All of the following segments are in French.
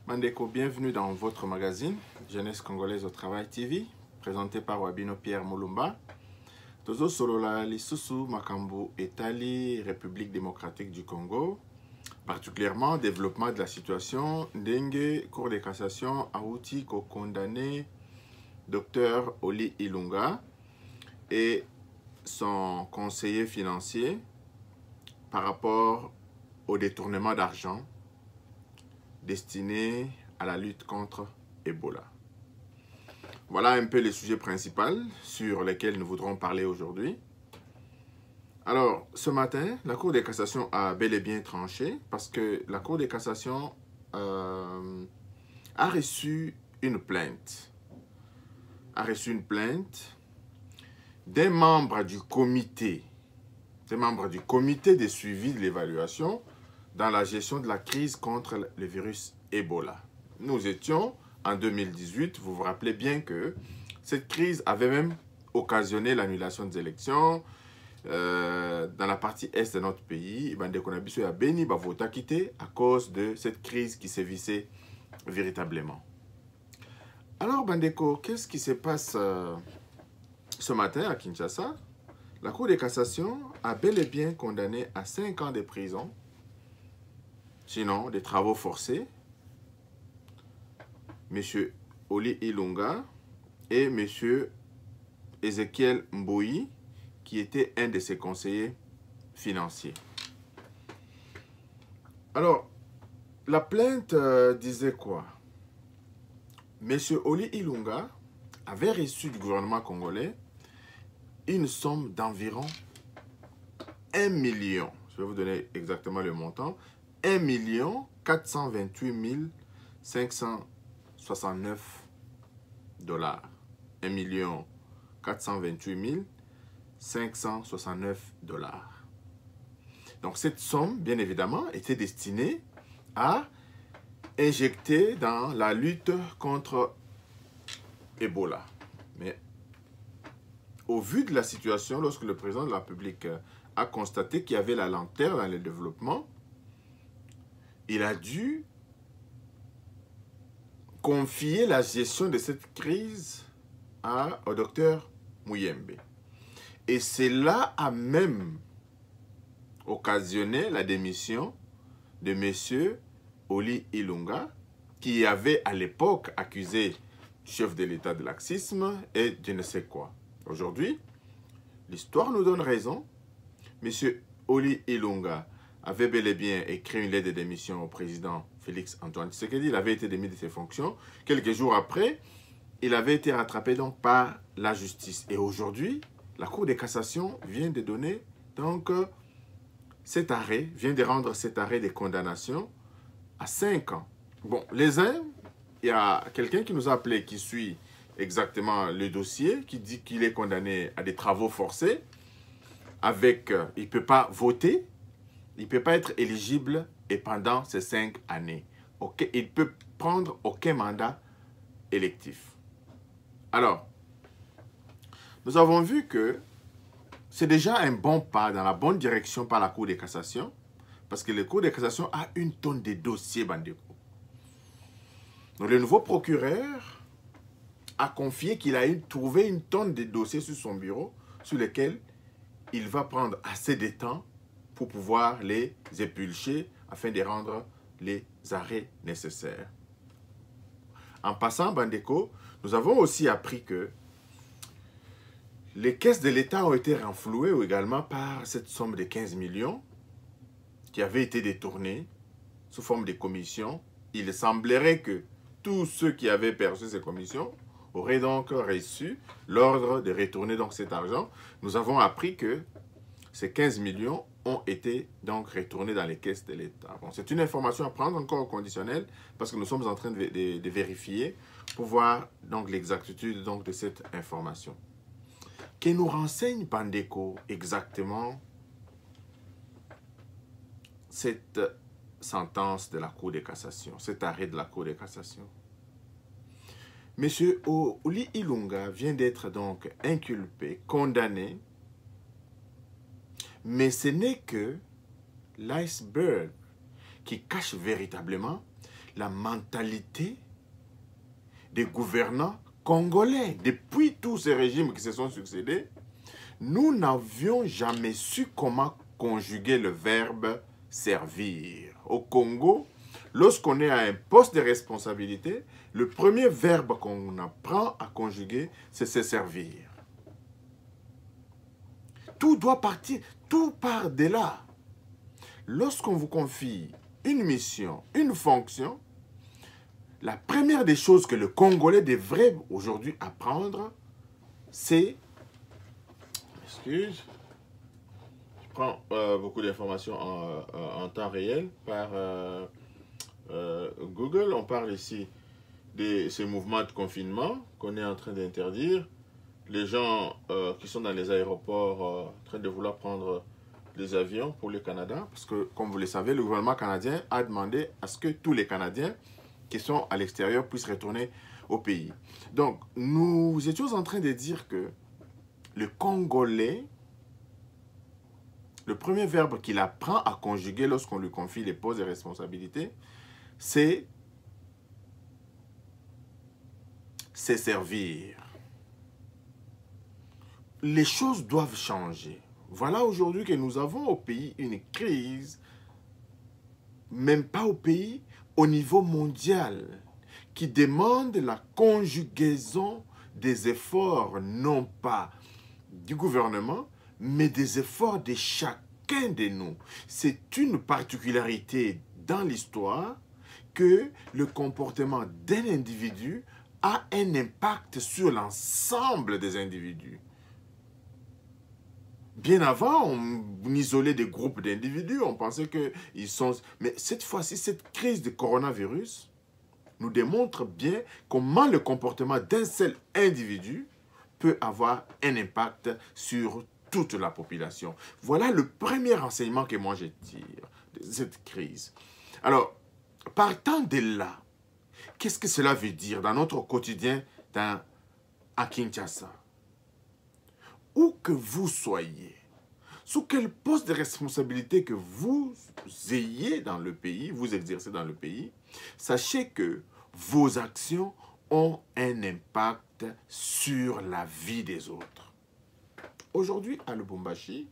Mandeko, bienvenue dans votre magazine Jeunesse Congolaise au Travail TV, présenté par Wabino Pierre Moulumba. Tozo Solola Lisusu Makambu Etali, République démocratique du Congo, particulièrement développement de la situation Ndenge, Cour de cassation, Aouti, condamné Dr Oli Ilunga et son conseiller financier par rapport au détournement d'argent destiné à la lutte contre Ebola. Voilà un peu les sujets principaux sur lesquels nous voudrons parler aujourd'hui. Alors, ce matin, la Cour de cassation a bel et bien tranché parce que la Cour de cassation a reçu une plainte. Des membres du comité de suivi de l'évaluation dans la gestion de la crise contre le virus Ebola. Nous étions en 2018, vous vous rappelez bien que cette crise avait même occasionné l'annulation des élections dans la partie est de notre pays. Bandeko a béni Bavota quitté à cause de cette crise qui sévissait véritablement. Alors Bandeko, qu'est-ce qui se passe ce matin à Kinshasa? La Cour de cassation a bel et bien condamné à 5 ans de prison, sinon des travaux forcés, M. Oli Ilunga et M. Ezekiel Mboui, qui était un de ses conseillers financiers. Alors, la plainte disait quoi? M. Oli Ilunga avait reçu du gouvernement congolais une somme d'environ 1 million, je vais vous donner exactement le montant, 1 428 569 dollars. 1 428 569 dollars. Donc cette somme, bien évidemment, était destinée à injecter dans la lutte contre Ebola. Mais au vu de la situation, lorsque le président de la République a constaté qu'il y avait la lenteur dans le développement, il a dû confier la gestion de cette crise au docteur Muyembe. Et cela a même occasionné la démission de M. Oli Ilunga, qui avait à l'époque accusé le chef de l'État de laxisme et je ne sais quoi. Aujourd'hui, l'histoire nous donne raison. M. Oli Ilunga avait bel et bien écrit une lettre de démission au président Félix Antoine Tshisekedi. Il avait été démis de ses fonctions. Quelques jours après, il avait été rattrapé donc par la justice. Et aujourd'hui, la Cour de cassation vient de donner donc cet arrêt, vient de rendre cet arrêt de condamnation à 5 ans. Bon, les uns, il y a quelqu'un qui nous a appelé, qui suit exactement le dossier, qui dit qu'il est condamné à des travaux forcés, avec, il ne peut pas voter, il ne peut pas être éligible et pendant ces 5 années. Okay? Il ne peut prendre aucun mandat électif. Alors, nous avons vu que c'est déjà un bon pas dans la bonne direction par la Cour de cassation, parce que la Cour de cassation a une tonne de dossiers, Bandeko. Donc, le nouveau procureur a confié qu'il a trouvé une tonne de dossiers sur son bureau, sur lesquels il va prendre assez de temps pour pouvoir les épulcher afin de rendre les arrêts nécessaires. En passant, Bandeko, nous avons aussi appris que les caisses de l'État ont été renflouées également par cette somme de 15 millions qui avait été détournée sous forme de commissions. Il semblerait que tous ceux qui avaient perçu ces commissions auraient donc reçu l'ordre de retourner donc cet argent. Nous avons appris que ces 15 millions ont été donc retournés dans les caisses de l'État. Bon, c'est une information à prendre encore au conditionnel parce que nous sommes en train de vérifier pour voir donc l'exactitude donc de cette information. Que nous renseigne Bandeko exactement cette sentence de la Cour de cassation, cet arrêt de la Cour de cassation? Monsieur Oli Ilunga vient d'être donc inculpé, condamné, mais ce n'est que l'iceberg qui cache véritablement la mentalité des gouvernants congolais. Depuis tous ces régimes qui se sont succédés, nous n'avions jamais su comment conjuguer le verbe servir. Au Congo, lorsqu'on est à un poste de responsabilité, le premier verbe qu'on apprend à conjuguer, c'est se servir. Tout doit partir, tout part de là. Lorsqu'on vous confie une mission, une fonction, la première des choses que le Congolais devrait aujourd'hui apprendre, c'est... Excuse. Je prends beaucoup d'informations en temps réel par Google. On parle ici de ces mouvements de confinement qu'on est en train d'interdire. Les gens qui sont dans les aéroports en train de vouloir prendre des avions pour le Canada. Parce que, comme vous le savez, le gouvernement canadien a demandé à ce que tous les Canadiens qui sont à l'extérieur puissent retourner au pays. Donc, nous étions en train de dire que le Congolais, le premier verbe qu'il apprend à conjuguer lorsqu'on lui confie les postes de responsabilité, c'est se servir. Les choses doivent changer. Voilà aujourd'hui que nous avons au pays une crise, même pas au pays, au niveau mondial, qui demande la conjugaison des efforts, non pas du gouvernement, mais des efforts de chacun de nous. C'est une particularité dans l'histoire que le comportement d'un individu a un impact sur l'ensemble des individus. Bien avant, on isolait des groupes d'individus, on pensait qu'ils sont... Mais cette fois-ci, cette crise de coronavirus nous démontre bien comment le comportement d'un seul individu peut avoir un impact sur toute la population. Voilà le premier enseignement que moi je tire de cette crise. Alors, partant de là, qu'est-ce que cela veut dire dans notre quotidien à Kinshasa? Où que vous soyez, sous quel poste de responsabilité que vous ayez dans le pays, vous exercez dans le pays, sachez que vos actions ont un impact sur la vie des autres. Aujourd'hui, à Lubumbashi,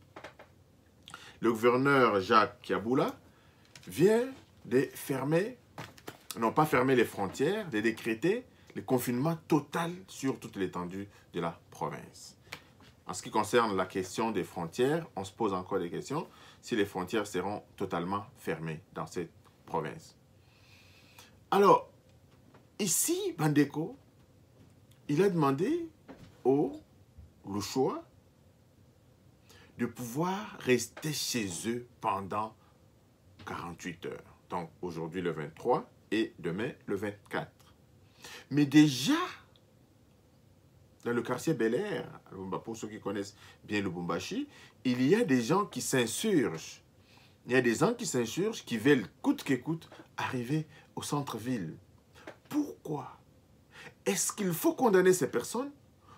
le gouverneur Jacques Kiaboula vient de fermer, non pas fermer les frontières, de décréter le confinement total sur toute l'étendue de la province. En ce qui concerne la question des frontières, on se pose encore des questions si les frontières seront totalement fermées dans cette province. Alors, ici, Bandeko, il a demandé aux Louchois de pouvoir rester chez eux pendant 48 heures. Donc, aujourd'hui le 23 et demain le 24. Mais déjà, dans le quartier Bel-Air, pour ceux qui connaissent bien Lubumbashi, il y a des gens qui s'insurgent. Il y a des gens qui s'insurgent, qui veulent coûte que coûte arriver au centre-ville. Pourquoi? Est-ce qu'il faut condamner ces personnes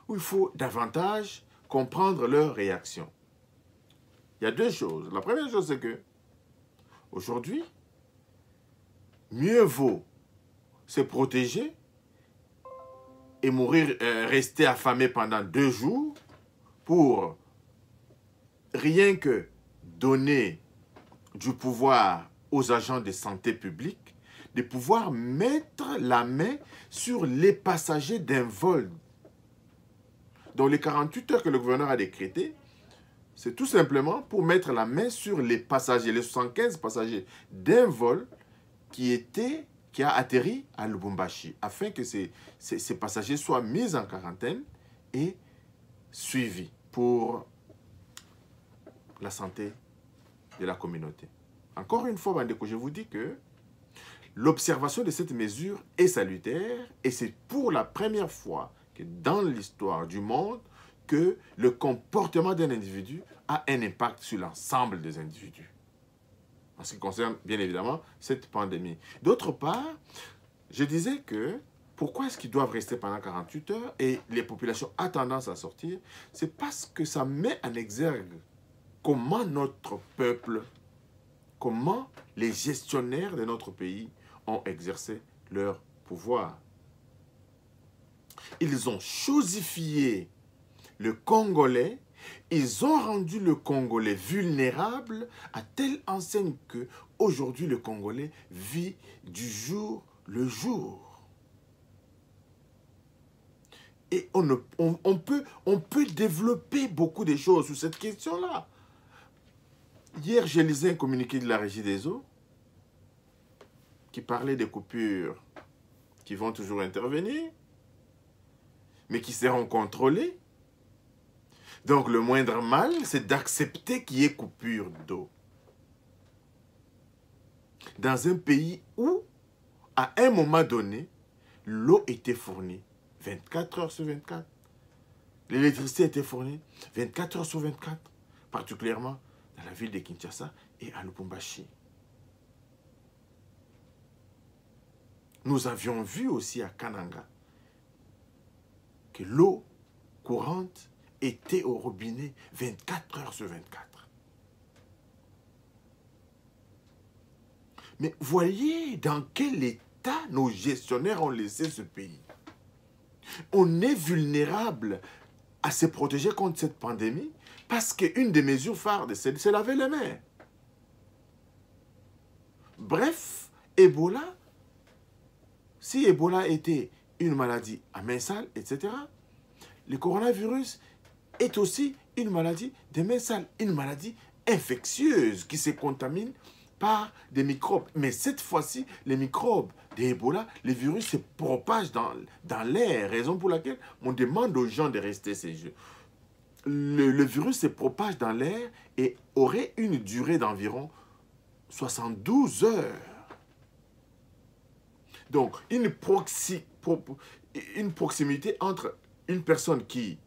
ou il faut davantage comprendre leur réaction? Il y a deux choses. La première chose, c'est que aujourd'hui, mieux vaut se protéger et mourir, rester affamé pendant 2 jours pour rien que donner du pouvoir aux agents de santé publique, de pouvoir mettre la main sur les passagers d'un vol. Dans les 48 heures que le gouverneur a décrété, c'est tout simplement pour mettre la main sur les passagers, les 75 passagers d'un vol qui a atterri à Lubumbashi, afin que ces passagers soient mis en quarantaine et suivis pour la santé de la communauté. Encore une fois, Bandeko, je vous dis que l'observation de cette mesure est salutaire et c'est pour la première fois que dans l'histoire du monde que le comportement d'un individu a un impact sur l'ensemble des individus. En ce qui concerne, bien évidemment, cette pandémie. D'autre part, je disais que pourquoi est-ce qu'ils doivent rester pendant 48 heures et les populations ont tendance à sortir? C'est parce que ça met en exergue comment notre peuple, comment les gestionnaires de notre pays ont exercé leur pouvoir. Ils ont chosifié le Congolais, ils ont rendu le Congolais vulnérable à telle enseigne que aujourd'hui le Congolais vit du jour le jour. Et on peut développer beaucoup de choses sur cette question-là. Hier, j'ai lu un communiqué de la Régie des eaux qui parlait des coupures qui vont toujours intervenir, mais qui seront contrôlées. Donc, le moindre mal, c'est d'accepter qu'il y ait coupure d'eau. Dans un pays où, à un moment donné, l'eau était fournie 24 heures sur 24. L'électricité était fournie 24 heures sur 24, particulièrement dans la ville de Kinshasa et à Lubumbashi. Nous avions vu aussi à Kananga que l'eau courante était au robinet 24 heures sur 24. Mais voyez dans quel état nos gestionnaires ont laissé ce pays. On est vulnérable à se protéger contre cette pandémie parce qu'une des mesures phares, c'est de se laver les mains. Bref, Ebola, si Ebola était une maladie à main sale, etc., le coronavirus est aussi une maladie de main sale, une maladie infectieuse qui se contamine par des microbes. Mais cette fois-ci, les microbes d'Ebola, les virus se propagent dans l'air, raison pour laquelle on demande aux gens de rester chez eux. Le virus se propage dans l'air et aurait une durée d'environ 72 heures. Donc, une proximité entre une personne qui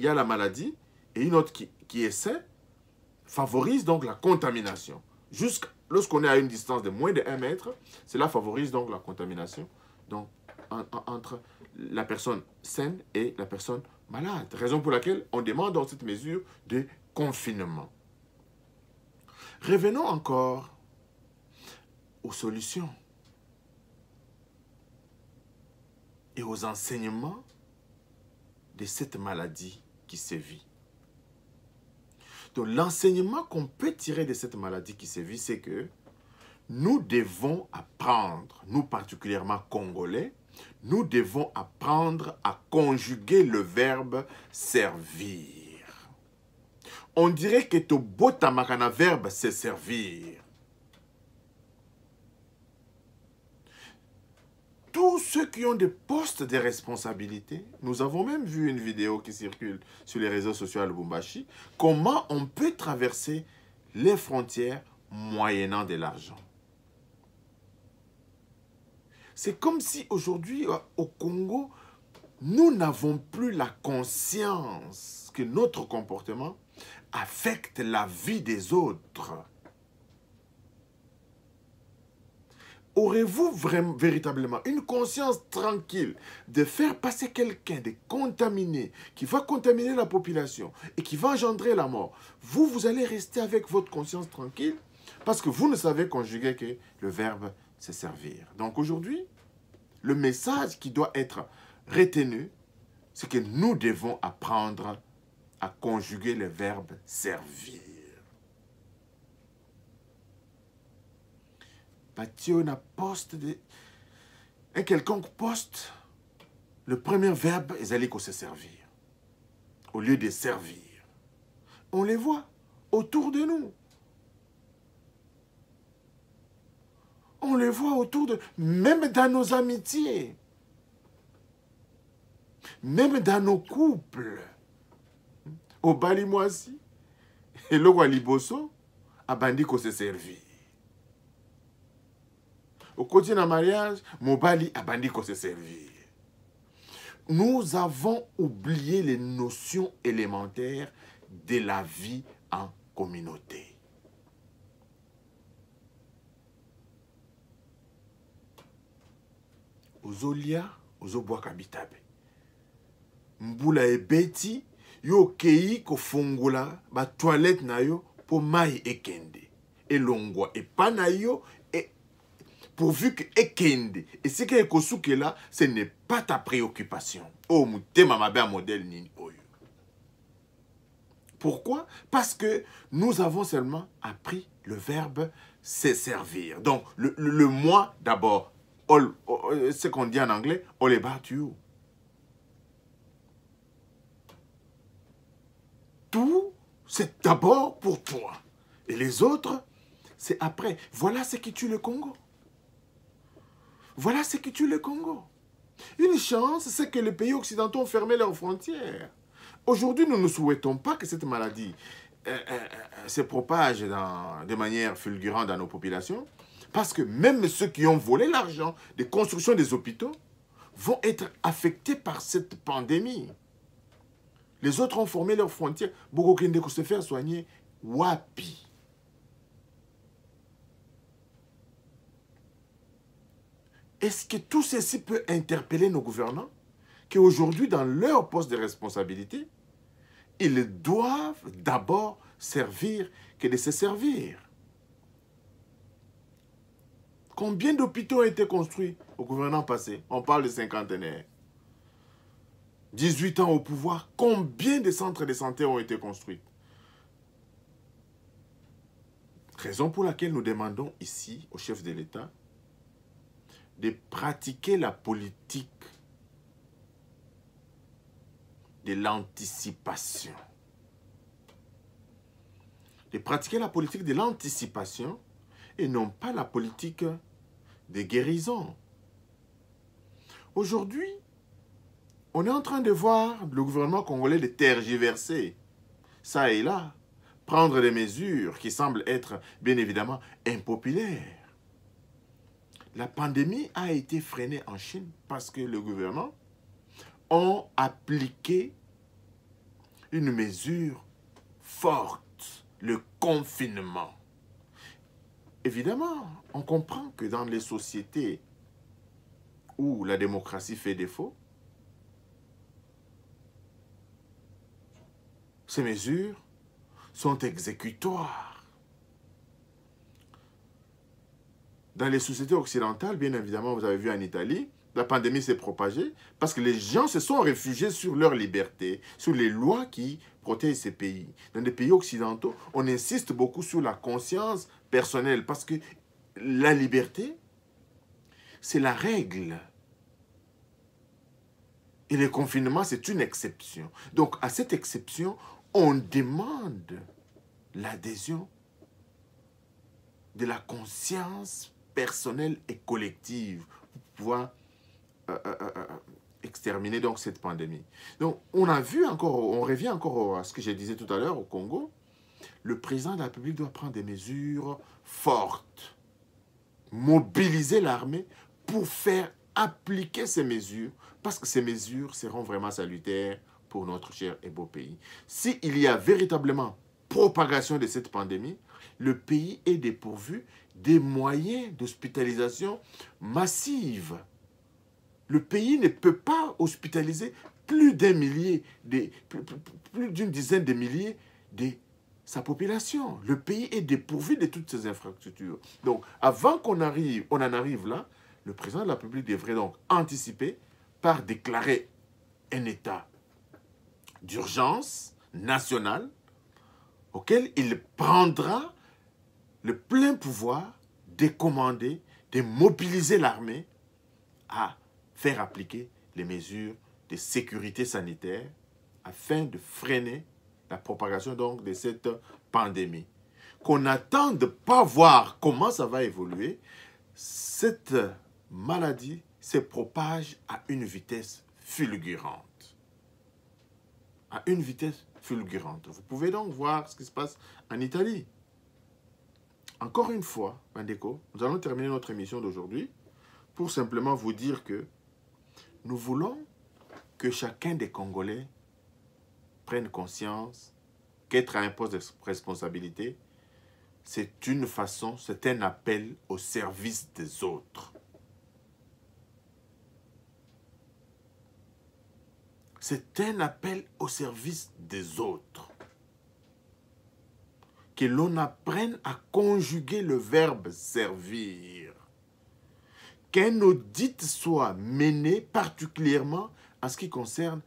a la maladie et une autre qui est saine favorise donc la contamination. Jusqu'à lorsqu'on est à une distance de moins de 1 mètre, cela favorise donc la contamination donc, entre la personne saine et la personne malade. Raison pour laquelle on demande donc cette mesure de confinement. Revenons encore aux solutions et aux enseignements de cette maladie qui sévit. Donc l'enseignement qu'on peut tirer de cette maladie qui sévit, c'est que nous devons apprendre, nous particulièrement Congolais, nous devons apprendre à conjuguer le verbe servir. On dirait que to botamakana verbe c'est servir. Tous ceux qui ont des postes de responsabilité, nous avons même vu une vidéo qui circule sur les réseaux sociaux à Lubumbashi, comment on peut traverser les frontières moyennant de l'argent. C'est comme si aujourd'hui, au Congo, nous n'avons plus la conscience que notre comportement affecte la vie des autres. Aurez-vous véritablement une conscience tranquille de faire passer quelqu'un de contaminé, qui va contaminer la population et qui va engendrer la mort? Vous allez rester avec votre conscience tranquille parce que vous ne savez conjuguer que le verbe se servir. Donc aujourd'hui, le message qui doit être retenu, c'est que nous devons apprendre à conjuguer le verbe servir. Un poste un quelconque poste, le premier verbe est d'aller se servir. Au lieu de servir. On les voit autour de nous. On les voit autour de nous, même dans nos amitiés. Même dans nos couples. Au Balimoisi, et le Liboso, a bandi ko se servir. Au côté d'un mariage, Mobali a bandi qu'on se servir. Nous avons oublié les notions élémentaires de la vie en communauté. Ozolia, ozoboaka bitabe. Mbula ebeti, yo kei ko fongola ba toilette na yo po mai ekende. Elongwa epa na yo pourvu que ekende. Et ce qui est là, ce n'est pas ta préoccupation. Oh, mutema mabe a modèle nini oyo. Pourquoi? Parce que nous avons seulement appris le verbe se servir. Donc, le moi d'abord, ce qu'on dit en anglais, all about you. Tout, c'est d'abord pour toi. Et les autres, c'est après. Voilà ce qui tue le Congo. Voilà ce qui tue le Congo. Une chance, c'est que les pays occidentaux ont fermé leurs frontières. Aujourd'hui, nous ne souhaitons pas que cette maladie se propage de manière fulgurante dans nos populations, parce que même ceux qui ont volé l'argent des constructions des hôpitaux vont être affectés par cette pandémie. Les autres ont fermé leurs frontières. Beaucoup qui ne se faire soigner. Wapi. Est-ce que tout ceci peut interpeller nos gouvernants qu'aujourd'hui, dans leur poste de responsabilité, ils doivent d'abord servir que de se servir? Combien d'hôpitaux ont été construits au gouvernement passé? On parle de cinquantenaires. 18 ans au pouvoir, combien de centres de santé ont été construits? Raison pour laquelle nous demandons ici au chef de l'État de pratiquer la politique de l'anticipation. De pratiquer la politique de l'anticipation et non pas la politique de guérison. Aujourd'hui, on est en train de voir le gouvernement congolais de tergiverser, ça et là, prendre des mesures qui semblent être bien évidemment impopulaires. La pandémie a été freinée en Chine parce que le gouvernement a appliqué une mesure forte, le confinement. Évidemment, on comprend que dans les sociétés où la démocratie fait défaut, ces mesures sont exécutoires. Dans les sociétés occidentales, bien évidemment, vous avez vu en Italie, la pandémie s'est propagée parce que les gens se sont réfugiés sur leur liberté, sur les lois qui protègent ces pays. Dans les pays occidentaux, on insiste beaucoup sur la conscience personnelle parce que la liberté, c'est la règle. Et le confinement, c'est une exception. Donc, à cette exception, on demande l'adhésion de la conscience personnelle et collective pour pouvoir exterminer donc cette pandémie. Donc, on a vu encore, on revient encore à ce que je disais tout à l'heure au Congo, le président de la République doit prendre des mesures fortes, mobiliser l'armée pour faire appliquer ces mesures, parce que ces mesures seront vraiment salutaires pour notre cher et beau pays. S'il y a véritablement propagation de cette pandémie, le pays est dépourvu des moyens d'hospitalisation massive. Le pays ne peut pas hospitaliser plus d'un millier, plus d'une dizaine de milliers de sa population. Le pays est dépourvu de toutes ces infrastructures. Donc, avant qu'on en arrive là, le président de la République devrait donc anticiper par déclarer un état d'urgence nationale auquel il prendra le plein pouvoir de commander, de mobiliser l'armée à faire appliquer les mesures de sécurité sanitaire afin de freiner la propagation donc de cette pandémie. Qu'on n'attende de pas voir comment ça va évoluer, cette maladie se propage à une vitesse fulgurante. À une vitesse fulgurante. Vous pouvez donc voir ce qui se passe en Italie. Encore une fois, Bandeko, nous allons terminer notre émission d'aujourd'hui pour simplement vous dire que nous voulons que chacun des Congolais prenne conscience qu'être à un poste de responsabilité, c'est une façon, c'est un appel au service des autres. C'est un appel au service des autres. Que l'on apprenne à conjuguer le verbe servir. qu'un audit soit mené particulièrement en ce qui concerne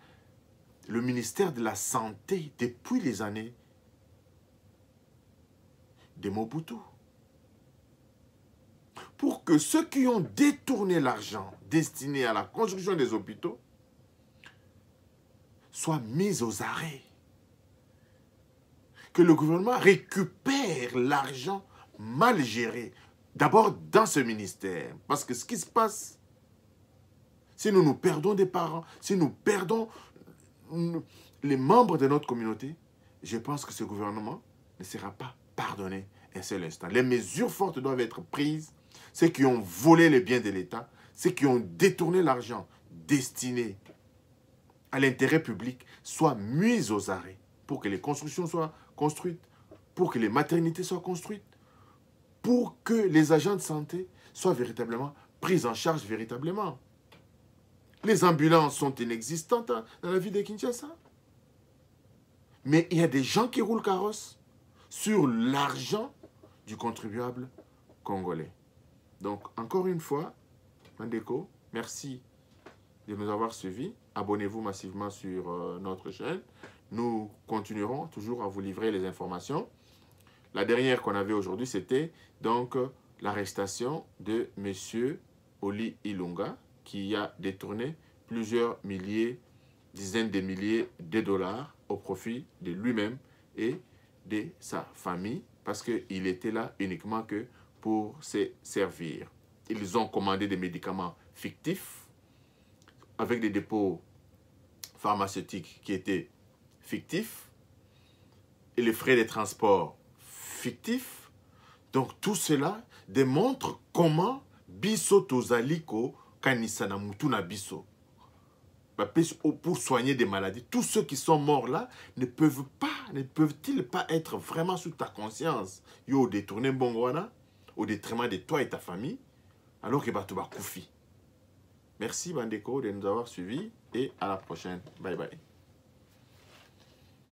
le ministère de la Santé depuis les années de Mobutu. Pour que ceux qui ont détourné l'argent destiné à la construction des hôpitaux soient mis aux arrêts. Que le gouvernement récupère l'argent mal géré, d'abord dans ce ministère. Parce que ce qui se passe, si nous perdons des parents, si nous perdons les membres de notre communauté, je pense que ce gouvernement ne sera pas pardonné un seul instant. Les mesures fortes doivent être prises. Ceux qui ont volé les biens de l'État, ceux qui ont détourné l'argent destiné à l'intérêt public, soient mis aux arrêts pour que les constructions soient construites, pour que les maternités soient construites, pour que les agents de santé soient véritablement pris en charge véritablement. Les ambulances sont inexistantes dans la ville de Kinshasa. Mais il y a des gens qui roulent carrosse sur l'argent du contribuable congolais. Donc, encore une fois, Mandeko, merci de nous avoir suivis. Abonnez-vous massivement sur notre chaîne. Nous continuerons toujours à vous livrer les informations. La dernière qu'on avait aujourd'hui, c'était donc l'arrestation de M. Oli Ilunga, qui a détourné plusieurs milliers, dizaines de milliers de dollars au profit de lui-même et de sa famille, parce qu'il était là uniquement que pour se servir. Ils ont commandé des médicaments fictifs avec des dépôts pharmaceutiques qui étaient fictifs et les frais de transport fictifs. Donc tout cela démontre comment biso tozaliko kanisa na mutu na biso. Pour soigner des maladies, tous ceux qui sont morts là ne peuvent-ils pas être vraiment sous ta conscience? Yo détourné mbongwana au détriment de toi et ta famille, alors que tu vas koufi. Merci Bandeko de nous avoir suivis et à la prochaine. Bye bye.